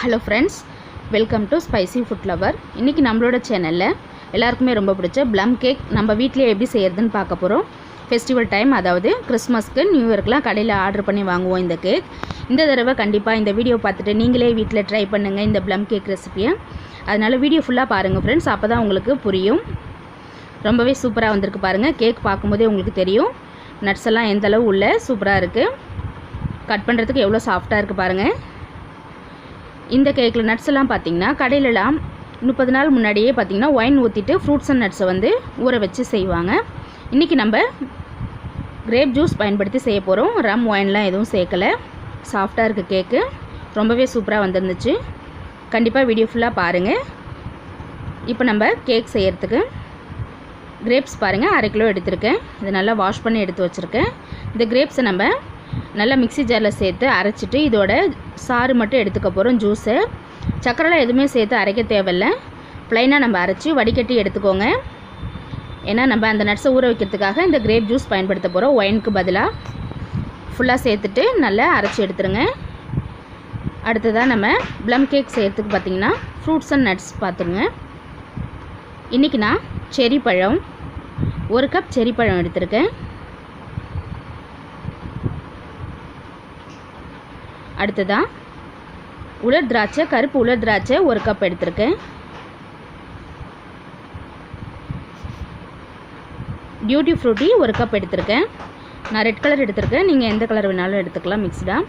Hello friends, welcome to spicy food lower. இன்றைக்கி நம்மளோட சேனலில் எல்லாருக்குமே ரொம்ப பிடிச்ச ப்ளம் கேக் நம்ம வீட்டிலே எப்படி செய்கிறதுன்னு பார்க்க போகிறோம். ஃபெஸ்டிவல் டைம், அதாவது கிறிஸ்மஸ்க்கு நியூ இயர்க்கெலாம் கடையில் ஆர்டர் பண்ணி வாங்குவோம் இந்த கேக். இந்த தடவை கண்டிப்பாக இந்த வீடியோ பார்த்துட்டு நீங்களே வீட்டில் ட்ரை பண்ணுங்கள் இந்த ப்ளம் கேக் ரெசிபியை. அதனால் வீடியோ ஃபுல்லாக பாருங்கள் ஃப்ரெண்ட்ஸ், அப்போ தான் உங்களுக்கு புரியும். ரொம்பவே சூப்பராக வந்திருக்கு பாருங்கள். கேக் பார்க்கும்போதே உங்களுக்கு தெரியும் நட்ஸ் எல்லாம் எந்த அளவு உள்ள சூப்பராக இருக்குது. கட் பண்ணுறதுக்கு எவ்வளோ சாஃப்டாக இருக்குது பாருங்கள். இந்த கேக்கில் நட்ஸ் எல்லாம் பார்த்திங்கன்னா கடையிலலாம் 30 நாள் முன்னாடியே பார்த்திங்கன்னா ஒயின் ஊற்றிட்டு ஃப்ரூட்ஸ் அண்ட் நட்ஸை வந்து ஊற வச்சு செய்வாங்க. இன்றைக்கி நம்ம கிரேப் ஜூஸ் பயன்படுத்தி செய்ய போகிறோம். ரம் ஒயின்லாம் எதுவும் சேர்க்கலை. சாஃப்டாக இருக்குது கேக்கு, ரொம்பவே சூப்பராக வந்துருந்துச்சு. கண்டிப்பாக வீடியோ ஃபுல்லாக பாருங்கள். இப்போ நம்ம கேக் செய்கிறதுக்கு கிரேப்ஸ் பாருங்கள், 1/2 கிலோ எடுத்திருக்கேன். இதை நல்லா வாஷ் பண்ணி எடுத்து வச்சுருக்கேன். இந்த கிரேப்ஸை நம்ம நல்லா மிக்ஸி ஜாரில் சேர்த்து அரைச்சிட்டு இதோட சாறு மட்டும் எடுத்துக்க போகிறோம். ஜூஸு சக்கரைலாம் எதுவுமே சேர்த்து அரைக்க தேவையில்லை. ப்ளைனாக நம்ம அரைச்சி வடிகட்டி எடுத்துக்கோங்க. ஏன்னா நம்ம அந்த நட்ஸை ஊற வைக்கிறதுக்காக இந்த கிரேப் ஜூஸ் பயன்படுத்த போகிறோம். ஒயினுக்கு பதிலாக ஃபுல்லாக சேர்த்துட்டு நல்லா அரைச்சி எடுத்துருங்க. அடுத்ததாக நம்ம ப்ளம் கேக் செய்கிறதுக்கு பார்த்திங்கன்னா ஃப்ரூட்ஸ் அண்ட் நட்ஸ் பார்த்துருங்க. இன்றைக்கி நான் செரி பழம் 1 கப் செரி பழம் எடுத்திருக்கேன். அடுத்ததாக உலர் திராட்சை, கருப்பு உலர் திராட்சை 1 கப் எடுத்திருக்கேன். டியூட்டி ஃப்ரூட்டி 1 கப் எடுத்திருக்கேன். நான் ரெட் கலர் எடுத்திருக்கேன், நீங்கள் எந்த கலர் வேணாலும் எடுத்துக்கலாம் மிக்ஸ்டாக.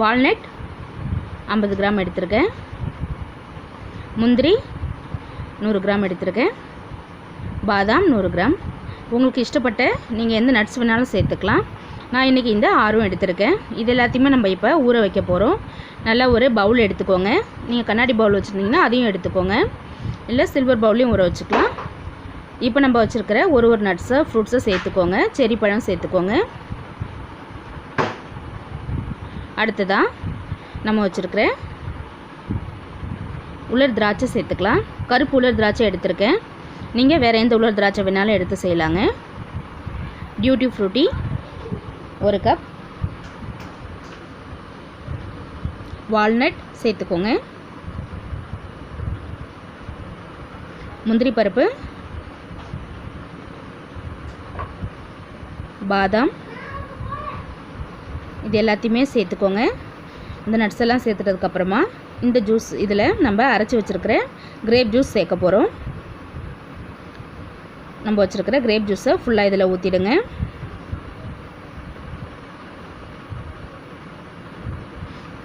வால்நட் 50 கிராம் எடுத்திருக்கேன். முந்திரி 100 கிராம் எடுத்திருக்கேன். பாதாம் 100 கிராம். உங்களுக்கு இஷ்டப்பட்ட நீங்கள் எந்த நட்ஸ் வேணாலும் சேர்த்துக்கலாம். நான் இன்றைக்கி இந்த 6 எடுத்திருக்கேன். இது எல்லாத்தையுமே நம்ம இப்போ ஊற வைக்க போகிறோம். நல்லா ஒரு பவுல் எடுத்துக்கோங்க. நீங்கள் கண்ணாடி பவுல் வச்சுருந்தீங்கன்னா அதையும் எடுத்துக்கோங்க, இல்லை சில்வர் பவுல்லையும் ஊற வச்சுக்கலாம். இப்போ நம்ம வச்சுருக்கிற ஒரு நட்ஸை ஃப்ரூட்ஸை சேர்த்துக்கோங்க. செரி பழம் சேர்த்துக்கோங்க. அடுத்ததாக நம்ம வச்சுருக்கிற உலர் திராட்சை சேர்த்துக்கலாம். கருப்பு உலர் திராட்சை எடுத்திருக்கேன். நீங்கள் வேறு எந்த உலர் திராட்சை வேணாலும் எடுத்து செய்யலாங்க. Duty Frooti 1 cup. வால்நட் சேர்த்துக்கோங்க. முந்திரி பருப்பு, பாதாம், இது எல்லாத்தையுமே சேர்த்துக்கோங்க. இந்த நட்ஸ் எல்லாம் சேர்த்துட்டதுக்கப்புறமா இந்த ஜூஸ் இதில் நம்ம அரைச்சி வச்சுருக்கிற கிரேப் ஜூஸ் சேர்க்க போகிறோம். நம்ம வச்சுருக்கிற கிரேப் ஜூஸை ஃபுல்லாக இதில் ஊற்றிடுங்க.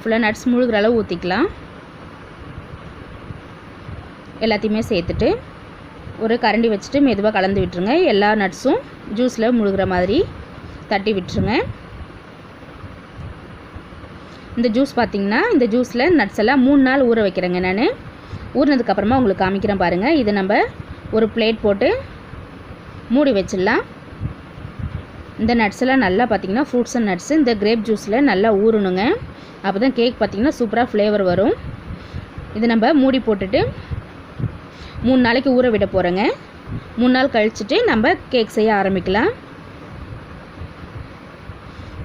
ஃபுல்லாக நட்ஸ் முழுகிற அளவு ஊற்றிக்கலாம். எல்லாத்தையுமே சேர்த்துட்டு ஒரு கரண்டி வச்சுட்டு மெதுவாக கலந்து விட்டுருங்க. எல்லா நட்ஸும் ஜூஸில் முழுகிற மாதிரி தட்டி விட்டுருங்க. இந்த ஜூஸ் பார்த்திங்கன்னா இந்த ஜூஸில் நட்ஸ் எல்லாம் 3 நாள் ஊற வைக்கிறேங்க நான். ஊறினதுக்கப்புறமா உங்களுக்கு காமிக்கிறேன் பாருங்கள். இது நம்ம ஒரு பிளேட் போட்டு மூடி வச்சிடலாம். இந்த நட்ஸ் எல்லாம் நல்லா பார்த்திங்கன்னா ஃப்ரூட்ஸ் அண்ட் நட்ஸு இந்த கிரேப் ஜூஸில் நல்லா ஊறணுங்க. அப்போ தான் கேக் பார்த்திங்கன்னா சூப்பராக ஃப்ளேவர் வரும். இது நம்ம மூடி போட்டுட்டு 3 நாளைக்கு ஊற விட போகிறோங்க. 3 நாள் கழிச்சுட்டு நம்ம கேக் செய்ய ஆரம்பிக்கலாம்.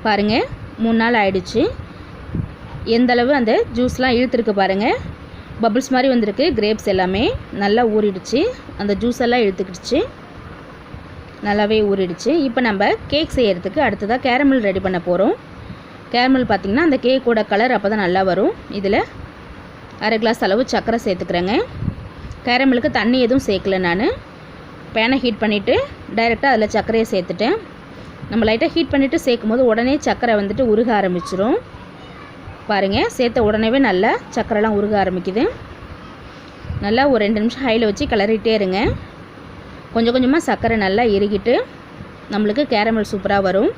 பாருங்கள், 3 நாள் ஆயிடுச்சு. எந்தளவு அந்த ஜூஸ்லாம் இழுத்துருக்கு பாருங்கள். பபிள்ஸ் மாதிரி வந்திருக்கு. கிரேப்ஸ் எல்லாமே நல்லா ஊறிடுச்சு. அந்த ஜூஸ் எல்லாம் இழுத்துக்கிடுச்சு, நல்லாவே ஊறிடுச்சு. இப்போ நம்ம கேக் செய்கிறதுக்கு அடுத்ததாக கேரமல் ரெடி பண்ண போகிறோம். கேரமல் பார்த்திங்கன்னா அந்த கேக்கோட கலர் அப்போ தான் நல்லா வரும். இதில் 1/2 கிளாஸ் அளவு சர்க்கரை சேர்த்துக்கிறேங்க. கேரமலுக்கு தண்ணி எதுவும் சேர்க்கல. நான் பேனை ஹீட் பண்ணிவிட்டு டைரெக்டாக அதில் சர்க்கரையை சேர்த்துட்டேன். நம்ம லைட்டாக ஹீட் பண்ணிவிட்டு சேர்க்கும் போது உடனே சர்க்கரை வந்துட்டு உருக ஆரம்பிச்சிரும். பாருங்கள், சேர்த்த உடனே நல்லா சர்க்கரைலாம் உருக ஆரம்பிக்குது. நல்லா ஒரு 2 நிமிஷம் ஹையில் வச்சு கிளறிட்டே இருங்க. கொஞ்சம் கொஞ்சமாக சர்க்கரை நல்லா இறுகிட்டு நம்மளுக்கு கேரமல் சூப்பராக வரும்.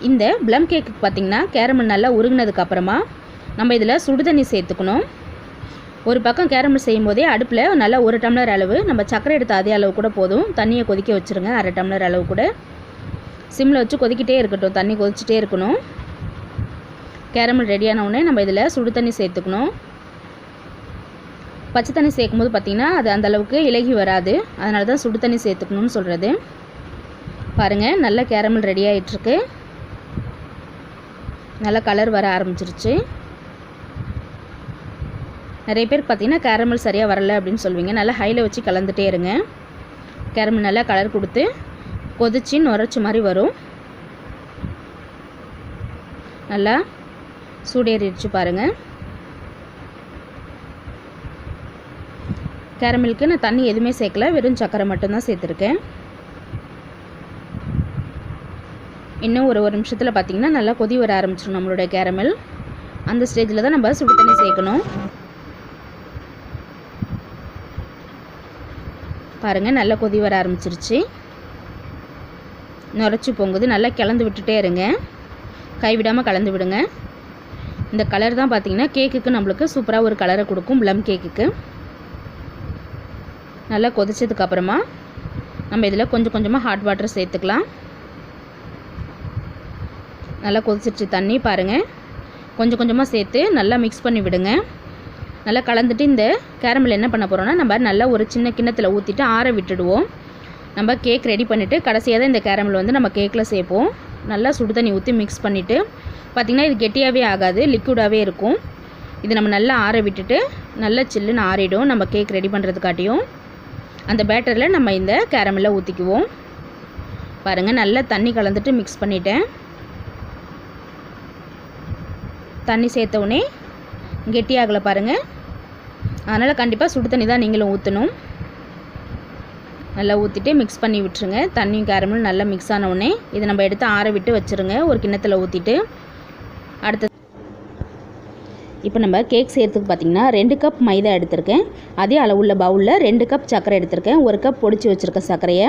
இந்த ப்ளம் கேக்கு பார்த்திங்கன்னா கேரமல் நல்லா உருகினதுக்கப்புறமா நம்ம இதில் சுடு தண்ணி சேர்த்துக்கணும். ஒரு பக்கம் கேரமல் செய்யும் போதே அடுப்பில் நல்லா 1 டம்ளர் அளவு நம்ம சர்க்கரை எடுத்த அதே அளவு கூட போதும். தண்ணியை கொதிக்க வச்சுருங்க. 1/2 டம்ளர் அளவு கூட சிம்மில் வச்சு கொதிக்கிட்டே இருக்கட்டும். தண்ணி கொதிச்சிட்டே இருக்கணும். கேரமல் ரெடியான உடனே நம்ம இதில் சுடு தண்ணி சேர்த்துக்கணும். பச்சை தண்ணி சேர்க்கும் போது பார்த்திங்கன்னா அது அந்தளவுக்கு இலகி வராது. அதனால தான் சுடு தண்ணி சேர்த்துக்கணும்னு சொல்கிறது. பாருங்கள், நல்ல கேரமல் ரெடி ஆகிட்டுருக்கு. நல்லா கலர் வர ஆரம்பிச்சிருச்சு. நிறைய பேருக்கு பார்த்திங்கன்னா கேரமல் சரியாக வரல அப்படின்னு சொல்லுவீங்க. நல்லா ஹையில் வச்சு கலந்துகிட்டே இருங்க. கேரமல் நல்லா கலர் கொடுத்து கொதிச்சு நுரைச்சி மாதிரி வரும். நல்லா சூடேறிடுச்சு பாருங்கள். கேரமலுக்கு நான் தண்ணி எதுவுமே சேர்க்கல, வெறும் சர்க்கரை மட்டும்தான் சேர்த்துருக்கேன். இன்னும் ஒரு நிமிஷத்தில் பார்த்திங்கன்னா நல்லா கொதி வர ஆரம்பிச்சிடும் நம்மளுடைய கேரமல். அந்த ஸ்டேஜில் தான் நம்ம சுடு தண்ணி சேர்க்கணும். பாருங்கள் நல்லா கொதி வர ஆரம்பிச்சிருச்சு, நுரைச்சி பொங்குது. நல்லா கலந்து விட்டுட்டே இருங்க, கைவிடாமல் கலந்து விடுங்க. இந்த கலர் தான் பார்த்திங்கன்னா கேக்குக்கு நம்மளுக்கு சூப்பராக ஒரு கலரை கொடுக்கும். ப்ளம் கேக்குக்கு நல்லா கொதிச்சதுக்கப்புறமா நம்ம இதில் கொஞ்சம் கொஞ்சமாக ஹாட் வாட்டர் சேர்த்துக்கலாம். நல்லா கொதிச்சிருச்சு தண்ணி பாருங்கள். கொஞ்சம் கொஞ்சமாக சேர்த்து நல்லா மிக்ஸ் பண்ணி விடுங்க. நல்லா கலந்துட்டு இந்த கேரமல் என்ன பண்ண போகிறோன்னா நம்ம நல்லா ஒரு சின்ன கிண்ணத்தில் ஊற்றிட்டு ஆற விட்டுடுவோம். நம்ம கேக் ரெடி பண்ணிவிட்டு கடைசியாக தான் இந்த கேரமல் வந்து நம்ம கேக்கில் சேர்ப்போம். நல்லா சுடு தண்ணி ஊற்றி மிக்ஸ் பண்ணிவிட்டு பார்த்திங்கன்னா இது கெட்டியாகவே ஆகாது, லிக்விடாகவே இருக்கும். இது நம்ம நல்லா ஆற விட்டுட்டு நல்லா சில்லுன்னு ஆறிடும். நம்ம கேக் ரெடி பண்ணுறதுக்காட்டியும் அந்த பேட்டரில் நம்ம இந்த கேரமலில் ஊற்றிக்குவோம். பாருங்கள் நல்லா தண்ணி கலந்துட்டு மிக்ஸ் பண்ணிட்டேன். தண்ணி சேர்த்தவுடனே கெட்டியாகலை பாருங்கள். அதனால் கண்டிப்பாக சுடு தண்ணி தான் நீங்களும் ஊற்றணும். நல்லா ஊற்றிட்டு மிக்ஸ் பண்ணி விட்டுருங்க. தண்ணியும் கேரமலும் நல்லா மிக்ஸ் ஆனவுடனே இதை நம்ம எடுத்து ஆற விட்டு வச்சுருங்க ஒரு கிண்ணத்தில் ஊற்றிட்டு. அடுத்து இப்போ நம்ம கேக் செய்கிறதுக்கு பார்த்திங்கன்னா 2 கப் மைதா எடுத்திருக்கேன். அதே அளவுள்ள பவுலில் 2 கப் சர்க்கரை எடுத்திருக்கேன். 1 கப் பொடிச்சு வச்சுருக்க சர்க்கரையை,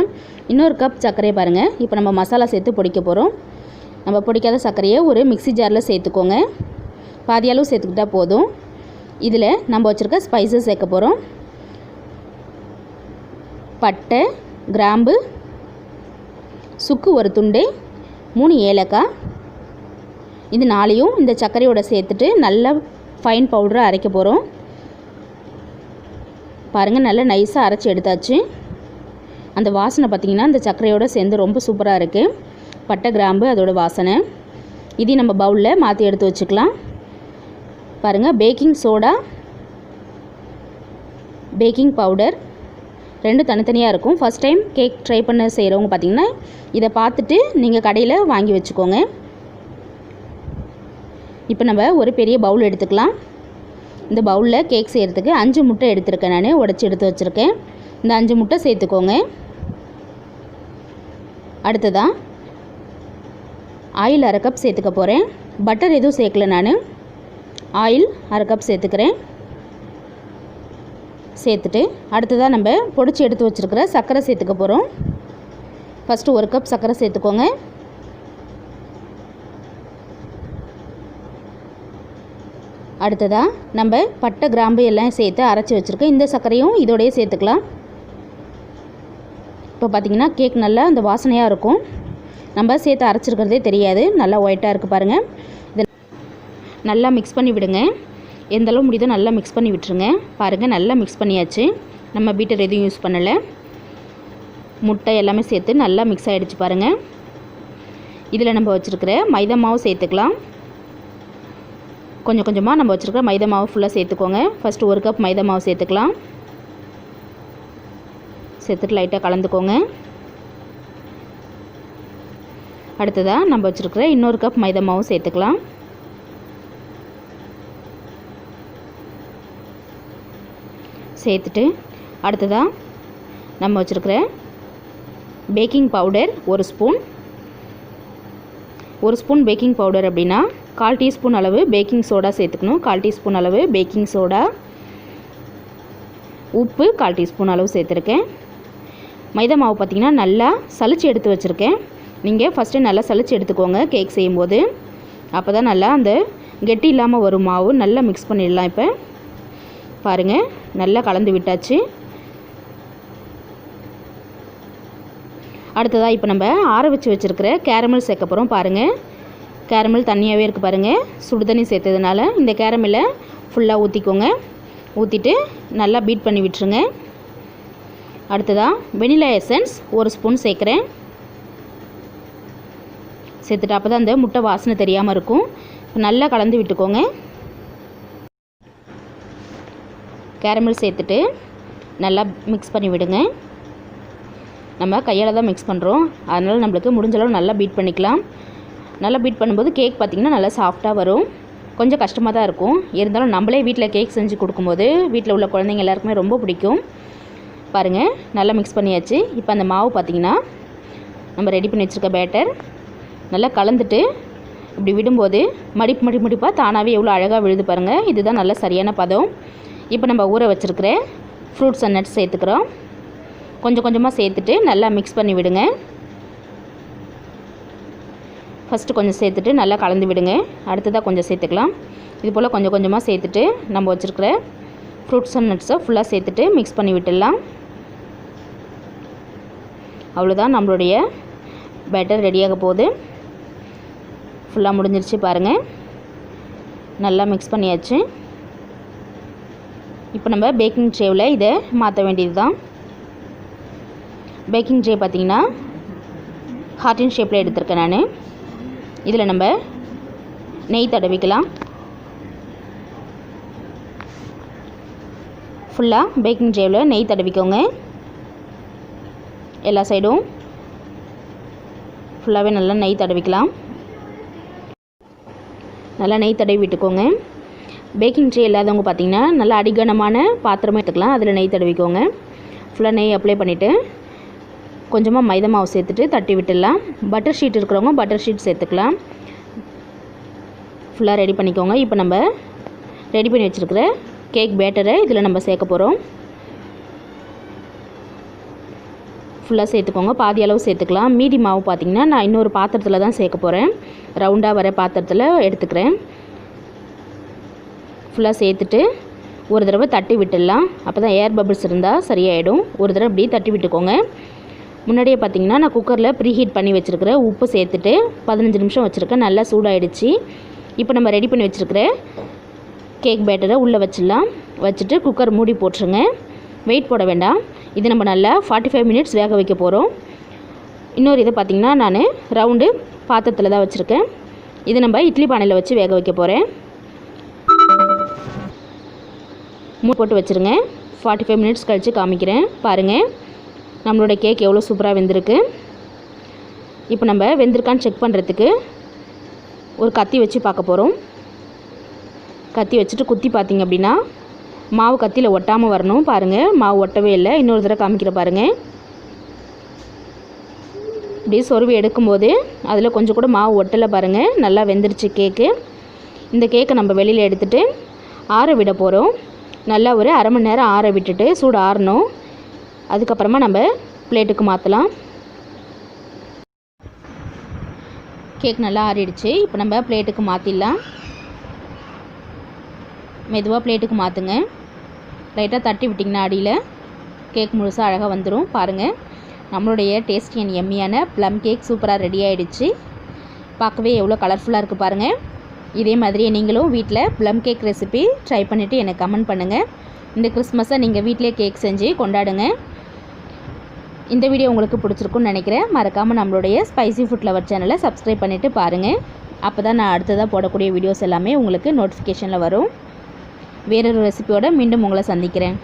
இன்னொரு கப் சர்க்கரையை பாருங்கள். இப்போ நம்ம மசாலா சேர்த்து பொடிக்க போகிறோம். நம்ம பொடிக்காத சர்க்கரையை ஒரு மிக்ஸி ஜாரில் சேர்த்துக்கோங்க. பாதி அளவு சேர்த்துக்கிட்டால் போதும். இதில் நம்ம வச்சுருக்க ஸ்பைசஸ் சேர்க்க போகிறோம். பட்டை, கிராம்பு, சுக்கு ஒரு துண்டு, 3 ஏலக்காய். இது 4ஐயும் இந்த சர்க்கரையோடு சேர்த்துட்டு நல்லா ஃபைன் பவுடரை அரைக்க போகிறோம். பாருங்கள் நல்லா நைஸாக அரைச்சி எடுத்தாச்சு. அந்த வாசனை பார்த்திங்கன்னா இந்த சர்க்கரையோடு சேர்ந்து ரொம்ப சூப்பராக இருக்குது. பட்டை, கிராம்பு அதோட வாசனை. இதையும் நம்ம பவுலில் மாற்றி எடுத்து வச்சுக்கலாம். பாருங்கள் பேக்கிங் சோடா, பேக்கிங் பவுடர் 2 தனித்தனியாக இருக்கும். ஃபஸ்ட் டைம் கேக் ட்ரை பண்ண செய்கிறவங்க பார்த்திங்கன்னா இதை பார்த்துட்டு நீங்கள் கடையில் வாங்கி வச்சுக்கோங்க. இப்போ நம்ம ஒரு பெரிய பவுல் எடுத்துக்கலாம். இந்த பவுலில் கேக் செய்கிறதுக்கு 5 முட்டை எடுத்துருக்கேன். நான் உடச்சி எடுத்து வச்சுருக்கேன். இந்த 5 முட்டை சேர்த்துக்கோங்க. அடுத்ததான் ஆயில் 1/2 கப் சேர்த்துக்க போகிறேன். பட்டர் எதுவும் சேர்க்கல, நான் ஆயில் 1/2 கப் சேர்த்துக்கிறேன். சேர்த்துட்டு அடுத்ததாக நம்ம பொடிச்சு எடுத்து வச்சுருக்கிற சர்க்கரை சேர்த்துக்க போகிறோம். ஃபஸ்ட்டு 1 கப் சர்க்கரை சேர்த்துக்கோங்க. அடுத்ததாக நம்ம பட்டை, கிராம்பு எல்லாம் சேர்த்து அரைச்சி வச்சுருக்கோம். இந்த சர்க்கரையும் இதோடையே சேர்த்துக்கலாம். இப்போ பார்த்திங்கன்னா கேக் நல்லா அந்த வாசனையாக இருக்கும். நம்ம சேர்த்து அரைச்சிருக்கிறதே தெரியாது. நல்லா ஒயிட்டாக இருக்குது பாருங்கள். இதை நல்லா மிக்ஸ் பண்ணி விடுங்க. எந்தளவு முடியுதோ நல்லா மிக்ஸ் பண்ணி விட்டுருங்க. பாருங்கள் நல்லா மிக்ஸ் பண்ணியாச்சு. நம்ம பீட்டர் எதுவும் யூஸ் பண்ணலை. முட்டை எல்லாமே சேர்த்து நல்லா மிக்ஸ் ஆகிடுச்சு பாருங்கள். இதில் நம்ம வச்சுருக்கிற மைதா மாவு சேர்த்துக்கலாம். கொஞ்சம் கொஞ்சமாக நம்ம வச்சுருக்கிற மைதா மாவு ஃபுல்லாக சேர்த்துக்கோங்க. ஃபஸ்ட்டு 1 கப் மைதா மாவு சேர்த்துக்கலாம். சேர்த்துட்டு லைட்டாக கலந்துக்கோங்க. அடுத்ததாக நம்ம வச்சுருக்கிற இன்னொரு கப் மைதா மாவு சேர்த்துக்கலாம். சேர்த்துட்டு அடுத்ததாக நம்ம வச்சுருக்கிற baking powder 1 spoon. 1 spoon baking powder அப்படின்னா 1/4 டீஸ்பூன் அளவு பேக்கிங் சோடா சேர்த்துக்கணும். 1/4 டீஸ்பூன் அளவு பேக்கிங் சோடா, உப்பு 1/4 டீஸ்பூன் அளவு சேர்த்துருக்கேன். மைதா மாவு பார்த்திங்கன்னா நல்லா சலிச்சு எடுத்து வச்சுருக்கேன். நீங்கள் ஃபஸ்ட்டு நல்லா சலிச்சு எடுத்துக்கோங்க கேக் செய்யும்போது. அப்போ தான் நல்லா அந்த கெட்டி இல்லாமல் வரும் மாவு. நல்லா மிக்ஸ் பண்ணிடலாம். இப்போ பாருங்கள் நல்லா கலந்து விட்டாச்சு. அடுத்ததாக இப்போ நம்ம ஆற வச்சுருக்கிற கேரமல் சேர்க்க போகிறோம். பாருங்கள் கேரமல் தண்ணியாகவே இருக்குது பாருங்கள். சுடு தண்ணி சேர்த்ததுனால இந்த கேரமலை ஃபுல்லாக ஊற்றிக்கோங்க. ஊற்றிட்டு நல்லா பீட் பண்ணி விட்டுருங்க. அடுத்ததாக வெனிலா எசன்ஸ் 1 ஸ்பூன் சேர்க்குறேன். சேர்த்துட்டு அப்போ தான் அந்த முட்டை வாசனை தெரியாமல் இருக்கும். நல்லா கலந்து விட்டுக்கோங்க. கேரமல் சேர்த்துட்டு நல்லா மிக்ஸ் பண்ணி விடுங்க. நம்ம கையால் தான் மிக்ஸ் பண்ணுறோம், அதனால் நம்மளுக்கு முடிஞ்ச அளவு நல்லா பீட் பண்ணிக்கலாம். நல்லா பீட் பண்ணும்போது கேக் பார்த்திங்கன்னா நல்லா சாஃப்டாக வரும். கொஞ்சம் கஷ்டமாக தான் இருக்கும், இருந்தாலும் நம்மளே வீட்டில் கேக் செஞ்சு கொடுக்கும்போது வீட்டில் உள்ள குழந்தைங்க எல்லாருக்குமே ரொம்ப பிடிக்கும். பாருங்கள், நல்லா மிக்ஸ் பண்ணியாச்சு. இப்போ அந்த மாவு பார்த்திங்கன்னா நம்ம ரெடி பண்ணி வச்சுருக்க பேட்டர் நல்லா கலந்துட்டு இப்படி விடும்போது மடிப்பாக தானாகவே எவ்வளோ அழகாக விழுது பாருங்கள். இதுதான் நல்ல சரியான பதம். இப்போ நம்ம ஊற வச்சுருக்கிற ஃப்ரூட்ஸ் அண்ட் நட்ஸ் சேர்த்துக்கிறோம். கொஞ்சம் கொஞ்சமாக சேர்த்துட்டு நல்லா மிக்ஸ் பண்ணி விடுங்க. ஃபஸ்ட்டு கொஞ்சம் சேர்த்துட்டு நல்லா கலந்து விடுங்க. அடுத்ததாக கொஞ்சம் சேர்த்துக்கலாம். இது போல் கொஞ்சம் கொஞ்சமாக சேர்த்துட்டு நம்ம வச்சுருக்கிற ஃப்ரூட்ஸ் அண்ட் நட்ஸை ஃபுல்லாக சேர்த்துட்டு மிக்ஸ் பண்ணி விட்டுடலாம். அவ்வளோதான், நம்மளுடைய பேட்டர் ரெடியாக போகுது. ஃபுல்லாக முடிஞ்சிருச்சு பாருங்கள். நல்லா மிக்ஸ் பண்ணியாச்சு. இப்போ நம்ம பேக்கிங் ட்ரேவில் இதை மாற்ற வேண்டியது தான். பேக்கிங் ட்ரே பார்த்திங்கன்னா ஹார்ட்டின் ஷேப்பில் எடுத்திருக்கேன் நான். இதில் நம்ம நெய் தடவிக்கலாம். ஃபுல்லாக பேக்கிங் ட்ரேவில் நெய் தடவிக்கோங்க. எல்லா சைடும் ஃபுல்லாகவே நல்லா நெய் தடவிக்கலாம். நல்லா நெய் தடவி விட்டுக்கோங்க. பேக்கிங் ட்ரே இல்லாதவங்க பார்த்திங்கன்னா நல்லா அடிகனமான பாத்திரமாக எடுத்துக்கலாம், அதில் நெய் தடவிக்கோங்க. ஃபுல்லாக நெய் அப்ளை பண்ணிவிட்டு கொஞ்சமாக மைதா மாவு சேர்த்துட்டு தட்டி விட்டுடலாம். பட்டர் ஷீட் இருக்கிறவங்க பட்டர் ஷீட் சேர்த்துக்கலாம். ஃபுல்லாக ரெடி பண்ணிக்கோங்க. இப்போ நம்ம ரெடி பண்ணி வச்சுருக்கிற கேக் பேட்டரை இதில் நம்ம சேர்க்க போகிறோம். ஃபுல்லாக சேர்த்துக்கோங்க, பாதி அளவு சேர்த்துக்கலாம். மீதி மாவு பார்த்திங்கன்னா நான் இன்னொரு பாத்திரத்தில் தான் சேர்க்க போகிறேன், ரவுண்டாக வர பாத்திரத்தில் எடுத்துக்கிறேன். ஃபுல்லாக சேர்த்துட்டு ஒரு தடவை தட்டி விட்டுடலாம். அப்போ தான் ஏர் பபிள்ஸ் இருந்தால் சரியாயிடும். ஒரு தடவை இப்படி தட்டி விட்டுக்கோங்க. முன்னாடியே பார்த்திங்கன்னா நான் குக்கரில் ப்ரீஹீட் பண்ணி வச்சுருக்கிறேன். உப்பு சேர்த்துட்டு 15 நிமிஷம் வச்சுருக்கேன். நல்லா சூடாகிடுச்சு. இப்போ நம்ம ரெடி பண்ணி வச்சுருக்கிற கேக் பேட்டரை உள்ளே வச்சிடலாம். வச்சுட்டு குக்கர் மூடி போட்டுருங்க. வெயிட் போட வேண்டாம். இது நம்ம நல்லா 45 மினிட்ஸ் வேக வைக்க போகிறோம். இன்னொரு இதை பார்த்திங்கன்னா நான் ரவுண்டு பாத்திரத்தில் தான் வச்சுருக்கேன். இது நம்ம இட்லி பானையில் வச்சு வேக வைக்க போகிறேன். மூடி போட்டு வச்சுருங்க. 45 மினிட்ஸ் கழித்து காமிக்கிறேன். பாருங்கள், நம்மளோட கேக் எவ்வளோ சூப்பராக வெந்திருக்கு. இப்போ நம்ம வெந்திருக்கான்னு செக் பண்ணுறதுக்கு ஒரு கத்தி வச்சு பார்க்க போகிறோம். கத்தி வச்சுட்டு குத்தி பார்த்திங்க அப்படின்னா மாவு கத்தியில் ஒட்டாமல் வரணும். பாருங்கள், மாவு ஒட்டவே இல்லை. இன்னொரு தடவை காமிக்கிற பாருங்கள். இப்படி சொருவி எடுக்கும்போது அதில் கொஞ்சம் கூட மாவு ஒட்டலை பாருங்கள். நல்லா வெந்துருச்சு கேக்கு. இந்த கேக்கை நம்ம வெளியில் எடுத்துகிட்டு ஆற விட போகிறோம். நல்லா ஒரு அரை மணி நேரம் ஆற விட்டுட்டு சூடு ஆறணும். அதுக்கப்புறமா நம்ம பிளேட்டுக்கு மாற்றலாம். கேக் நல்லா ஆறிடுச்சு. இப்போ நம்ம பிளேட்டுக்கு மாற்றிடலாம். மெதுவாக பிளேட்டுக்கு மாற்றுங்க. லைட்டாக தட்டி விட்டிங்கன்னா அடியில் கேக் முழுசாக அழகாக வந்துடும். பாருங்கள், நம்மளுடைய டேஸ்டி அண்ட் எம்மியான ப்ளம் கேக் சூப்பராக ரெடி ஆகிடுச்சு. பார்க்கவே எவ்வளோ கலர்ஃபுல்லாக இருக்குது பாருங்கள். இதே மாதிரியே நீங்களும் வீட்டில் ப்ளம் கேக் ரெசிபி ட்ரை பண்ணிவிட்டு எனக்கு கமெண்ட் பண்ணுங்கள். இந்த கிறிஸ்மஸை நீங்கள் வீட்டிலே கேக் செஞ்சு கொண்டாடுங்க. இந்த வீடியோ உங்களுக்கு பிடிச்சிருக்குன்னு நினைக்கிறேன். மறக்காமல் நம்மளுடைய ஸ்பைசி ஃபுட் லவர் சேனலை சப்ஸ்கிரைப் பண்ணிவிட்டு பாருங்கள். அப்போ தான் நான் அடுத்ததாக போடக்கூடிய வீடியோஸ் எல்லாமே உங்களுக்கு நோட்டிஃபிகேஷனில் வரும். வேறொரு ரெசிபியோடு மீண்டும் உங்களை சந்திக்கிறேன்.